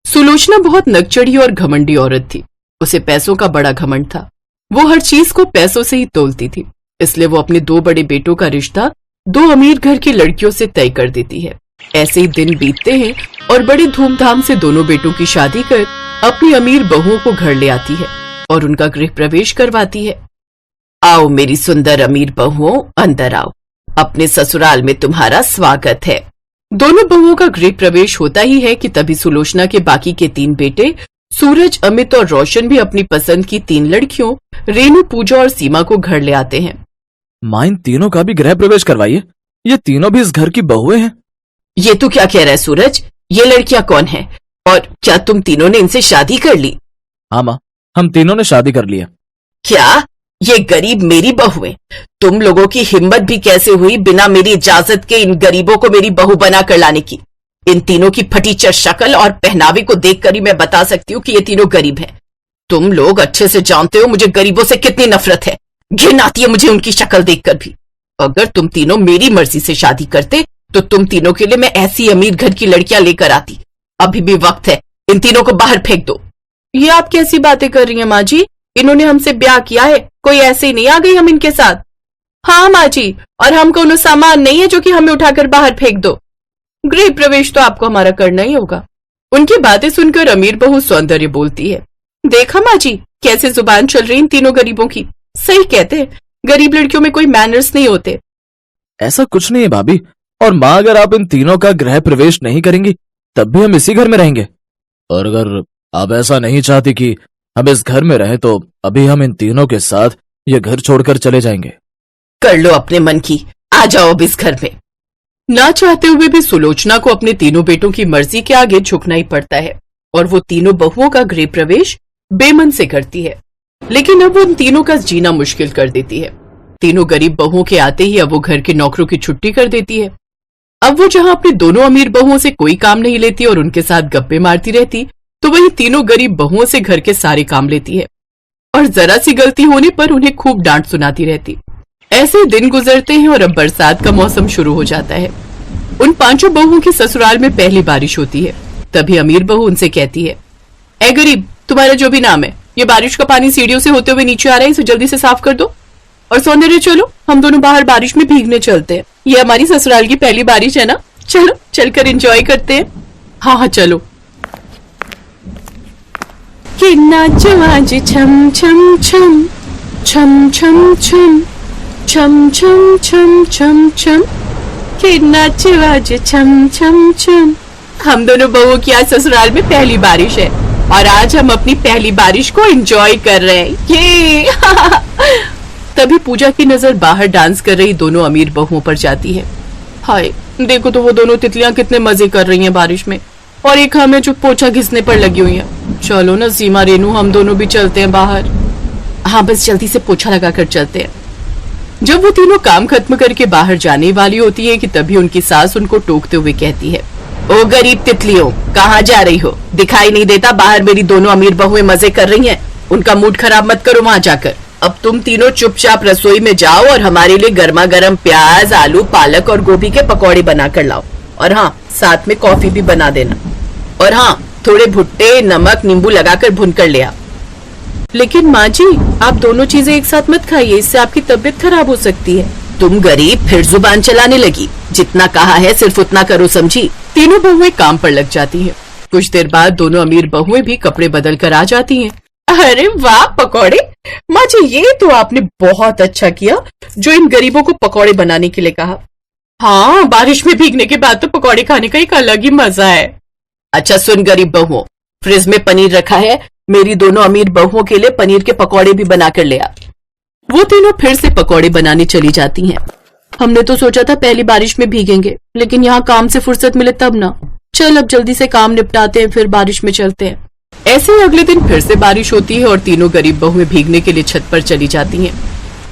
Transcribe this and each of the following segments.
सुलोचना बहुत नकचढ़ी और घमंडी औरत थी। उसे पैसों का बड़ा घमंड था। वो हर चीज को पैसों से ही तोलती थी, इसलिए वो अपने दो बड़े बेटों का रिश्ता दो अमीर घर की लड़कियों से तय कर देती है। ऐसे ही दिन बीतते हैं और बड़ी धूमधाम से दोनों बेटों की शादी कर अपनी अमीर बहुओं को घर ले आती है और उनका गृह प्रवेश करवाती है। आओ मेरी सुंदर अमीर बहुओं, अंदर आओ, अपने ससुराल में तुम्हारा स्वागत है। दोनों बहुओं का गृह प्रवेश होता ही है कि तभी सुलोचना के बाकी के तीन बेटे सूरज, अमित और रोशन भी अपनी पसंद की तीन लड़कियों रेनू, पूजा और सीमा को घर ले आते हैं। मां, इन तीनों का भी गृह प्रवेश करवाइए। ये तीनों भी इस घर की बहुएं हैं। ये तू क्या कह रहा है सूरज? ये लड़कियां कौन है और क्या तुम तीनों ने इनसे शादी कर ली? हाँ मां, हम तीनों ने शादी कर लिया। क्या? ये गरीब मेरी बहुएं? तुम लोगों की हिम्मत भी कैसे हुई बिना मेरी इजाजत के इन गरीबों को मेरी बहू बना कर लाने की? इन तीनों की फटीचर शक्ल और पहनावे को देखकर ही मैं बता सकती हूँ कि ये तीनों गरीब हैं। तुम लोग अच्छे से जानते हो मुझे गरीबों से कितनी नफरत है। घिन आती है मुझे उनकी शक्ल देखकर भी। अगर तुम तीनों मेरी मर्जी से शादी करते तो तुम तीनों के लिए मैं ऐसी अमीर घर की लड़कियां लेकर आती। अभी भी वक्त है, इन तीनों को बाहर फेंक दो। ये आप कैसी बातें कर रही हैं माँ जी? इन्होंने हमसे ब्याह किया है, कोई ऐसे ही नहीं आ गई हम इनके साथ। हाँ माँ जी, और हम कोनो सामान नहीं है जो कि हमें उठाकर बाहर फेंक दो। गृह प्रवेश तो आपको हमारा करना ही होगा। उनकी बातें सुनकर अमीर बहू सौंदर्य बोलती है, देखा माँ जी कैसे जुबान चल रही इन तीनों गरीबों की। सही कहते हैं, गरीब लड़कियों में कोई मैनर्स नहीं होते। ऐसा कुछ नहीं है भाभी। और माँ, अगर आप इन तीनों का गृह प्रवेश नहीं करेंगी तब भी हम इसी घर में रहेंगे। और अगर आप ऐसा नहीं चाहती कि हम इस घर में रहें तो अभी हम इन तीनों के साथ ये घर छोड़कर चले जाएंगे। कर लो अपने मन की, आ जाओ अब इस घर में। ना चाहते हुए भी सुलोचना को अपने तीनों बेटों की मर्जी के आगे झुकना ही पड़ता है और वो तीनों बहुओं का गृह प्रवेश बेमन से करती है। लेकिन अब उन तीनों का जीना मुश्किल कर देती है। तीनों गरीब बहुओं के आते ही अब वो घर के नौकरों की छुट्टी कर देती है। अब वो जहां अपनी दोनों अमीर बहुओं से कोई काम नहीं लेती और उनके साथ गप्पे मारती रहती, तो वही तीनों गरीब बहुओं से घर के सारे काम लेती है और जरा सी गलती होने पर उन्हें खूब डांट सुनाती रहती। ऐसे दिन गुजरते हैं और अब बरसात का मौसम शुरू हो जाता है। उन पांचों बहुओं की ससुराल में पहली बारिश होती है। तभी अमीर बहू उनसे कहती है, ए गरीब, तुम्हारा जो भी नाम है, ये बारिश का पानी सीढ़ियों से होते हुए नीचे आ रहा है, इसे जल्दी से साफ कर दो। और सौंदर्य, चलो हम दोनों बाहर बारिश में भीगने चलते हैं। ये हमारी ससुराल की पहली बारिश है ना, चलो चलकर एंजॉय करते हैं। हाँ हाँ चलो। कि नाचो आज छम छम छम छम छम छम छम छम छम छम छम, कि नाचो आज छम छम छम। हम दोनों बहुओं की आज ससुराल में पहली बारिश है और आज हम अपनी पहली बारिश को एंजॉय कर रहे हैं। ये तभी पूजा की नजर बाहर डांस कर रही दोनों अमीर बहुओं पर जाती है। हाय, देखो तो वो दोनों तितलियां कितने मजे कर रही हैं बारिश में, और एक हमें जो पोछा घिसने पर लगी हुई है। चलो ना सीमा, रेनू, हम दोनों भी चलते हैं बाहर। हाँ, बस जल्दी से पोछा लगाकर चलते हैं। जब वो तीनों काम खत्म करके बाहर जाने वाली होती है कि तभी उनकी सास उनको टोकते हुए कहती है, ओ गरीब तितलियों, कहाँ जा रही हो? दिखाई नहीं देता बाहर मेरी दोनों अमीर बहुएं मजे कर रही हैं? उनका मूड खराब मत करो वहां जाकर। अब तुम तीनों चुपचाप रसोई में जाओ और हमारे लिए गर्मा गर्म प्याज, आलू, पालक और गोभी के पकौड़े बनाकर लाओ। और हाँ, साथ में कॉफी भी बना देना। और हाँ, थोड़े भुट्टे, नमक, नींबू लगाकर भुनकर ले आओ। लेकिन माँ जी, आप दोनों चीजें एक साथ मत खाइए, इससे आपकी तबीयत खराब हो सकती है। तुम गरीब फिर जुबान चलाने लगी। जितना कहा है सिर्फ उतना करो, समझी? तीनों बहुएं काम पर लग जाती हैं। कुछ देर बाद दोनों अमीर बहुएं भी कपड़े बदल कर आ जाती हैं। अरे वाह पकौड़े! माँ जी, ये तो आपने बहुत अच्छा किया जो इन गरीबों को पकौड़े बनाने के लिए कहा। हाँ, बारिश में भीगने के बाद तो पकौड़े खाने का एक अलग ही मजा है। अच्छा सुन गरीब बहुओं, फ्रिज में पनीर रखा है, मेरी दोनों अमीर बहुओं के लिए पनीर के पकौड़े भी बनाकर ले आ। वो तीनों फिर से पकौड़े बनाने चली जाती हैं। हमने तो सोचा था पहली बारिश में भीगेंगे, लेकिन यहाँ काम से फुर्सत मिले तब ना। चल अब जल्दी से काम निपटाते हैं, फिर बारिश में चलते हैं। ऐसे ही अगले दिन फिर से बारिश होती है और तीनों गरीब बहुएं भीगने के लिए छत पर चली जाती हैं।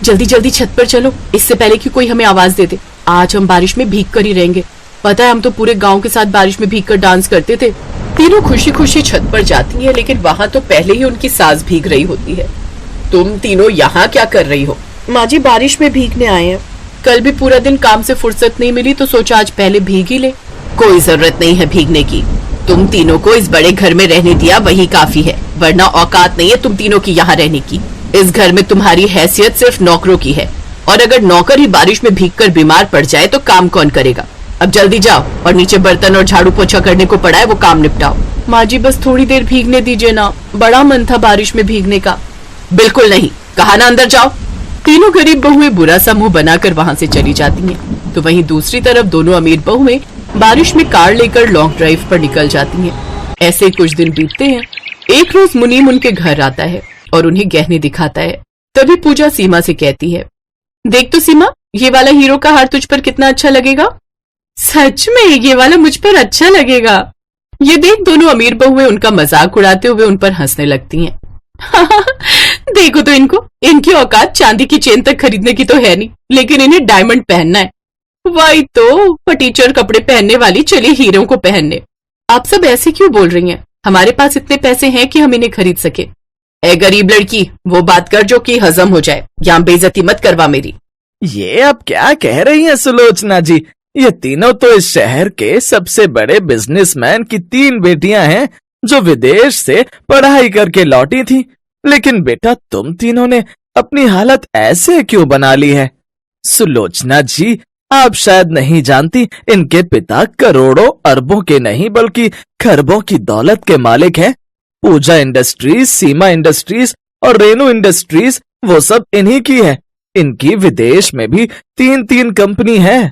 जल्दी जल्दी छत पर चलो, इससे पहले कि कोई हमें आवाज दे दे। आज हम बारिश में भीग कर ही रहेंगे। पता है, हम तो पूरे गांव के साथ बारिश में भीग कर डांस करते थे। तीनों खुशी खुशी छत पर जाती हैं, लेकिन वहां तो पहले ही उनकी सास भीग रही होती है। तुम तीनों यहाँ क्या कर रही हो? माँ जी बारिश में भीगने आए हैं। कल भी पूरा दिन काम से फुर्सत नहीं मिली तो सोचा आज पहले भीग ही ले। कोई जरूरत नहीं है भीगने की। तुम तीनों को इस बड़े घर में रहने दिया वही काफी है, वरना औकात नहीं है तुम तीनों की यहाँ रहने की। इस घर में तुम्हारी हैसियत सिर्फ नौकरों की है, और अगर नौकर ही बारिश में भीगकर बीमार पड़ जाए तो काम कौन करेगा। अब जल्दी जाओ और नीचे बर्तन और झाड़ू पोछा करने को पड़ा है, वो काम निपटाओ। माँ जी बस थोड़ी देर भीगने दीजिए ना, बड़ा मन था बारिश में भीगने का। बिल्कुल नहीं, कहा ना अंदर जाओ। तीनों गरीब बहुएं बुरा सा मुंह बनाकर वहाँ से चली जाती हैं। तो वहीं दूसरी तरफ दोनों अमीर बहुएं बारिश में कार लेकर लॉन्ग ड्राइव पर निकल जाती हैं। ऐसे कुछ दिन बीतते हैं। एक रोज मुनीम उनके घर आता है और उन्हें गहने दिखाता है। तभी पूजा सीमा से कहती है, देख तो सीमा, ये वाला हीरो का हार तुझ पर कितना अच्छा लगेगा। सच में ये वाला मुझ पर अच्छा लगेगा। ये देख दोनों अमीर बहुएं उनका मजाक उड़ाते हुए उन पर हंसने लगती हैं। देखो तो इनको, इनकी औकात चांदी की चेन तक खरीदने की तो है नहीं, लेकिन इन्हें डायमंड पहनना है। वही तो फटीचर कपड़े पहनने वाली चली हीरो को पहनने। आप सब ऐसे क्यों बोल रही हैं? हमारे पास इतने पैसे हैं कि हम इन्हें खरीद सके। ए गरीब लड़की, वो बात कर जो कि हजम हो जाए, यहाँ बेइज्जती मत करवा मेरी। ये आप क्या कह रही हैं सुलोचना जी? ये तीनों तो इस शहर के सबसे बड़े बिजनेसमैन की 3 बेटियां हैं जो विदेश से पढ़ाई करके लौटी थी। लेकिन बेटा तुम तीनों ने अपनी हालत ऐसे क्यों बना ली है? सुलोचना जी, आप शायद नहीं जानती, इनके पिता करोड़ों अरबों के नहीं बल्कि खरबों की दौलत के मालिक हैं। पूजा इंडस्ट्रीज, सीमा इंडस्ट्रीज और रेनू इंडस्ट्रीज वो सब इन्हीं की है। इनकी विदेश में भी 3-3 कंपनी है।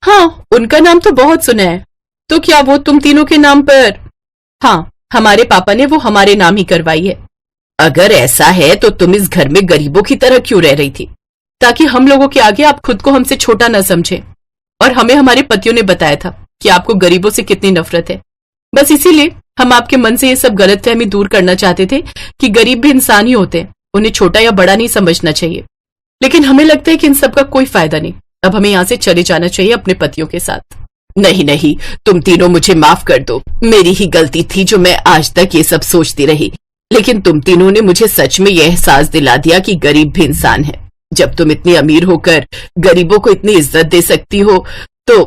हाँ, उनका नाम तो बहुत सुना है। तो क्या वो तुम तीनों के नाम पर? हाँ, हमारे पापा ने वो हमारे नाम ही करवाई है। अगर ऐसा है तो तुम इस घर में गरीबों की तरह क्यों रह रही थी? ताकि हम लोगों के आगे आप खुद को हमसे छोटा न समझें। और हमें हमारे पतियों ने बताया था कि आपको गरीबों से कितनी नफरत है। बस इसीलिए हम आपके मन से ये सब गलतफहमी दूर करना चाहते थे कि गरीब भी इंसान ही होते हैं, उन्हें छोटा या बड़ा नहीं समझना चाहिए। लेकिन हमें लगता है कि इन सब का कोई फायदा नहीं। अब हमें यहाँ से चले जाना चाहिए अपने पतियों के साथ। नहीं नहीं, तुम तीनों मुझे माफ कर दो। मेरी ही गलती थी जो मैं आज तक ये सब सोचती रही। लेकिन तुम तीनों ने मुझे सच में यह एहसास दिला दिया कि गरीब भी इंसान है। जब तुम इतनी अमीर होकर गरीबों को इतनी इज्जत दे सकती हो तो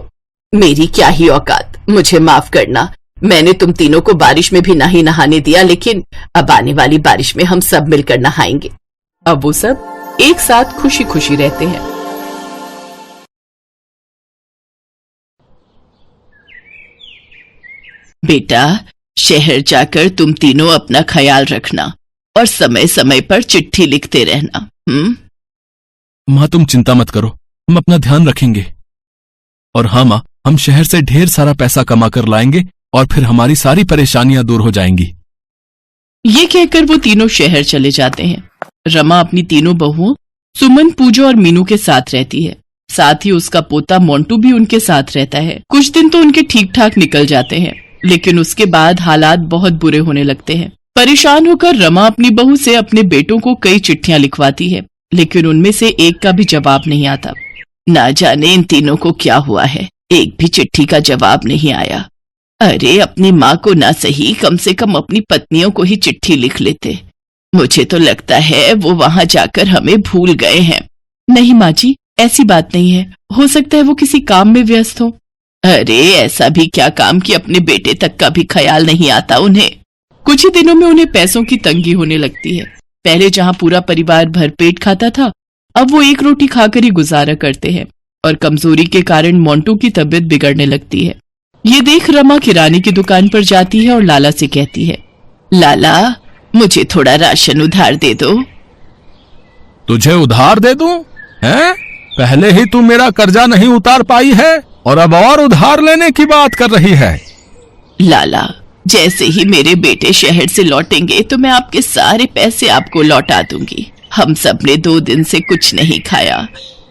मेरी क्या ही औकात। मुझे माफ करना। मैंने तुम तीनों को बारिश में भी नहीं नहाने दिया, लेकिन अब आने वाली बारिश में हम सब मिलकर नहाएंगे। अब वो सब एक साथ खुशी खुशी रहते हैं। बेटा, शहर जाकर तुम तीनों अपना ख्याल रखना और समय समय पर चिट्ठी लिखते रहना। माँ तुम चिंता मत करो, हम अपना ध्यान रखेंगे। और हाँ माँ, हम शहर से ढेर सारा पैसा कमा कर लाएंगे और फिर हमारी सारी परेशानियां दूर हो जाएंगी। ये कहकर वो तीनों शहर चले जाते हैं। रमा अपनी तीनों बहुओं सुमन, पूजा और मीनू के साथ रहती है। साथ ही उसका पोता मोंटू भी उनके साथ रहता है। कुछ दिन तो उनके ठीक ठाक निकल जाते हैं, लेकिन उसके बाद हालात बहुत बुरे होने लगते हैं। परेशान होकर रमा अपनी बहू से अपने बेटों को कई चिट्ठियां लिखवाती है, लेकिन उनमें से एक का भी जवाब नहीं आता। ना जाने इन तीनों को क्या हुआ है, एक भी चिट्ठी का जवाब नहीं आया। अरे अपनी माँ को ना सही, कम से कम अपनी पत्नियों को ही चिट्ठी लिख लेते। मुझे तो लगता है वो वहां जाकर हमें भूल गए हैं। नहीं माँ जी, ऐसी बात नहीं है। हो सकता है वो किसी काम में व्यस्त हो। अरे ऐसा भी क्या काम कि अपने बेटे तक का भी ख्याल नहीं आता उन्हें। कुछ ही दिनों में उन्हें पैसों की तंगी होने लगती है। पहले जहाँ पूरा परिवार भरपेट खाता था, अब वो एक रोटी खाकर ही गुजारा करते हैं और कमजोरी के कारण मोंटू की तबीयत बिगड़ने लगती है। ये देख रमा किराने की दुकान पर जाती है और लाला से कहती है, लाला मुझे थोड़ा राशन उधार दे दो। तुझे उधार दे दूं? हैं? पहले ही तू मेरा कर्जा नहीं उतार पाई है और अब और उधार लेने की बात कर रही है। लाला, जैसे ही मेरे बेटे शहर से लौटेंगे तो मैं आपके सारे पैसे आपको लौटा दूंगी। हम सब ने 2 दिन से कुछ नहीं खाया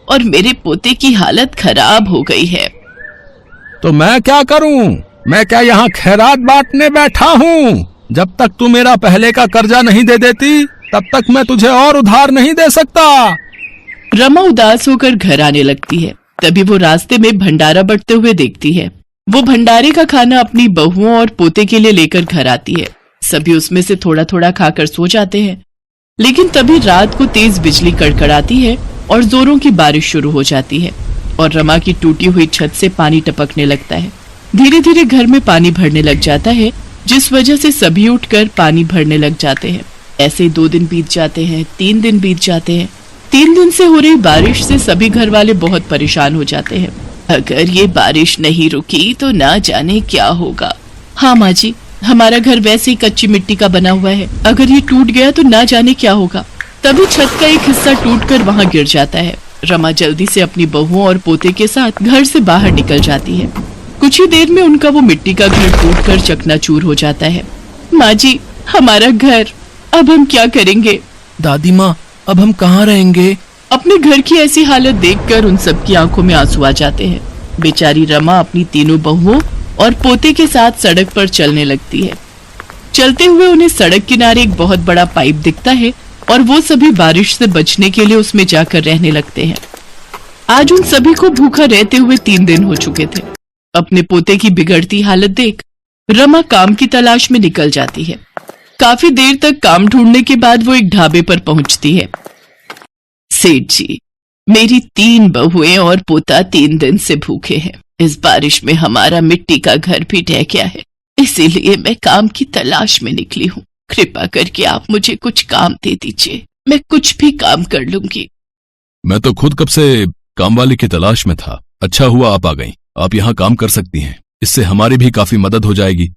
और मेरे पोते की हालत खराब हो गई है। तो मैं क्या करूं? मैं क्या यहाँ खैरात बांटने बैठा हूँ? जब तक तू मेरा पहले का कर्जा नहीं दे देती तब तक मैं तुझे और उधार नहीं दे सकता। रमा उदास होकर घर आने लगती है। तभी वो रास्ते में भंडारा बंटते हुए देखती है। वो भंडारे का खाना अपनी बहुओं और पोते के लिए लेकर घर आती है। सभी उसमें से थोड़ा थोड़ा खाकर सो जाते हैं, लेकिन तभी रात को तेज बिजली कड़कड़ाती है और जोरों की बारिश शुरू हो जाती है और रमा की टूटी हुई छत से पानी टपकने लगता है। धीरे धीरे घर में पानी भरने लग जाता है, जिस वजह से सभी उठकर पानी भरने लग जाते हैं। ऐसे 2 दिन बीत जाते हैं, 3 दिन बीत जाते हैं। 3 दिन से हो रही बारिश से सभी घर वाले बहुत परेशान हो जाते हैं। अगर ये बारिश नहीं रुकी तो ना जाने क्या होगा। हाँ माँ जी, हमारा घर वैसे ही कच्ची मिट्टी का बना हुआ है, अगर ये टूट गया तो ना जाने क्या होगा। तभी छत का एक हिस्सा टूटकर वहाँ गिर जाता है। रमा जल्दी से अपनी बहुओं और पोते के साथ घर से बाहर निकल जाती है। कुछ ही देर में उनका वो मिट्टी का घर टूटकर चकनाचूर हो जाता है। माँ जी, हमारा घर, अब हम क्या करेंगे? दादी माँ, अब हम कहाँ रहेंगे? अपने घर की ऐसी हालत देखकर उन सबकी आंखों में आंसू आ जाते हैं। बेचारी रमा अपनी तीनों बहुओं और पोते के साथ सड़क पर चलने लगती है। चलते हुए उन्हें सड़क किनारे एक बहुत बड़ा पाइप दिखता है और वो सभी बारिश से बचने के लिए उसमें जाकर रहने लगते हैं। आज उन सभी को भूखा रहते हुए 3 दिन हो चुके थे। अपने पोते की बिगड़ती हालत देख रमा काम की तलाश में निकल जाती है। काफी देर तक काम ढूंढने के बाद वो एक ढाबे पर पहुंचती है। सेठ जी, मेरी 3 बहुएं और पोता 3 दिन से भूखे हैं। इस बारिश में हमारा मिट्टी का घर भी ढह गया है, इसीलिए मैं काम की तलाश में निकली हूँ। कृपा करके आप मुझे कुछ काम दे दीजिए, मैं कुछ भी काम कर लूंगी। मैं तो खुद कब से काम वाली की तलाश में था। अच्छा हुआ आप आ गईं। आप यहाँ काम कर सकती हैं, इससे हमारी भी काफी मदद हो जाएगी।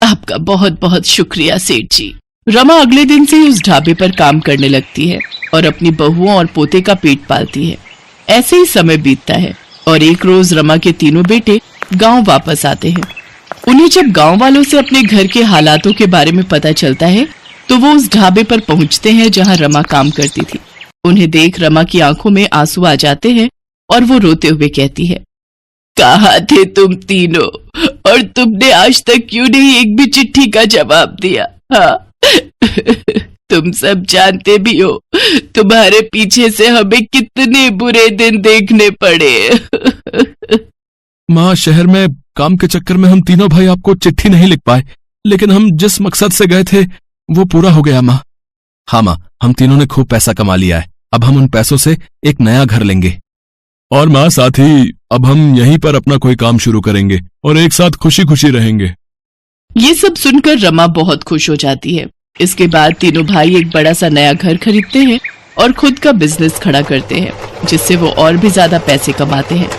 आपका बहुत बहुत शुक्रिया सेठ जी। रमा अगले दिन से ही उस ढाबे पर काम करने लगती है और अपनी बहुओं और पोते का पेट पालती है। ऐसे ही समय बीतता है और एक रोज रमा के तीनों बेटे गांव वापस आते हैं। उन्हें जब गांव वालों से अपने घर के हालातों के बारे में पता चलता है तो वो उस ढाबे पर पहुंचते हैं जहां रमा काम करती थी। उन्हें देख रमा की आंखों में आंसू आ जाते हैं और वो रोते हुए कहती है, कहाँ थे तुम तीनों, और तुमने आज तक क्यों नहीं एक भी चिट्ठी का जवाब दिया? हाँ तुम सब जानते भी हो तुम्हारे पीछे से हमें कितने बुरे दिन देखने पड़े। माँ, शहर में काम के चक्कर में हम तीनों भाई आपको चिट्ठी नहीं लिख पाए, लेकिन हम जिस मकसद से गए थे वो पूरा हो गया माँ। हाँ माँ, हम तीनों ने खूब पैसा कमा लिया है। अब हम उन पैसों से एक नया घर लेंगे। और माँ, साथ ही अब हम यहीं पर अपना कोई काम शुरू करेंगे और एक साथ खुशी खुशी रहेंगे। ये सब सुनकर रमा बहुत खुश हो जाती है। इसके बाद तीनों भाई एक बड़ा सा नया घर खरीदते हैं और खुद का बिजनेस खड़ा करते हैं, जिससे वो और भी ज्यादा पैसे कमाते हैं।